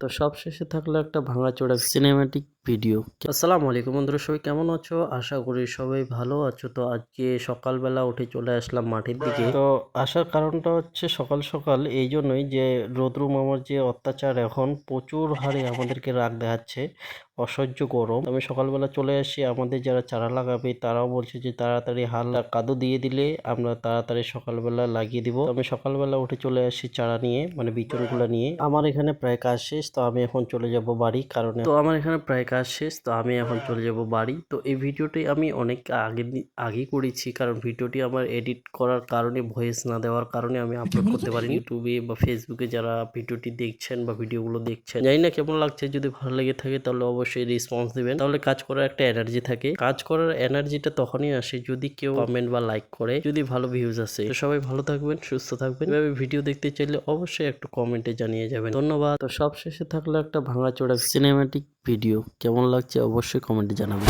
তো সবশেষে থাকলো একটা ভাঙাচোরা সিনেম্যাটিক ভিডিও। আসসালামু আলাইকুম বন্ধুরা, সবাই কেমন আছো? আশা করি সবাই ভালো আছো। তো আজকে সকালবেলা উঠে চলে আসলাম মাঠের দিকে। তো আসার কারণটা হচ্ছে সকাল সকাল এই জন্যই যে রৌদ্র মামার যে অত্যাচার এখন প্রচুর হারে আমাদেরকে রাগ দেখাচ্ছে, অসহ্য গরম। আমি সকালবেলা চলে আসি, আমাদের যারা চারা লাগাবে তারাও বলছে যে তাড়াতাড়ি হাল কাদো দিয়ে দিলে আমরা তাড়াতাড়ি সকালবেলা লাগিয়ে দিব। তো আমি সকালবেলা উঠে চলে আসি চারা নিয়ে, মানে বিচুনগুলো নিয়ে। আমার এখানে প্রায় কাজ শেষ, তো আমি এখন চলে যাব বাড়ি। তো এই ভিডিওটি আমি অনেক আগেই করেছি, কারণ ভিডিওটি আমার এডিট করার কারণে, ভয়েস না দেওয়ার কারণে আমি আপলোড করতে পারিনি। ইউটিউবে বা ফেসবুকে যারা ভিডিওটি দেখছেন বা ভিডিওগুলো দেখছেন, জানি না কেমন লাগছে। যদি ভালো লেগে থাকে তাহলে অবশ্যই রেসপন্স দিবেন, তাহলে কাজ করার একটা এনার্জি থাকে। কাজ করার এনার্জিটা তখনই আসে যদি কেউ কমেন্ট বা লাইক করে, যদি ভালো ভিউজ আসে। তো সবাই ভালো থাকবেন, সুস্থ থাকবেন। এভাবে ভিডিও দেখতে চাইলে অবশ্যই একটু কমেন্টে জানিয়ে যাবেন। ধন্যবাদ। তো সবশেষে থাকলো একটা ভাঙাচোরা সিনেম্যাটিক ভিডিও। কেমন লাগছে অবশ্যই কমেন্টে জানাবেন।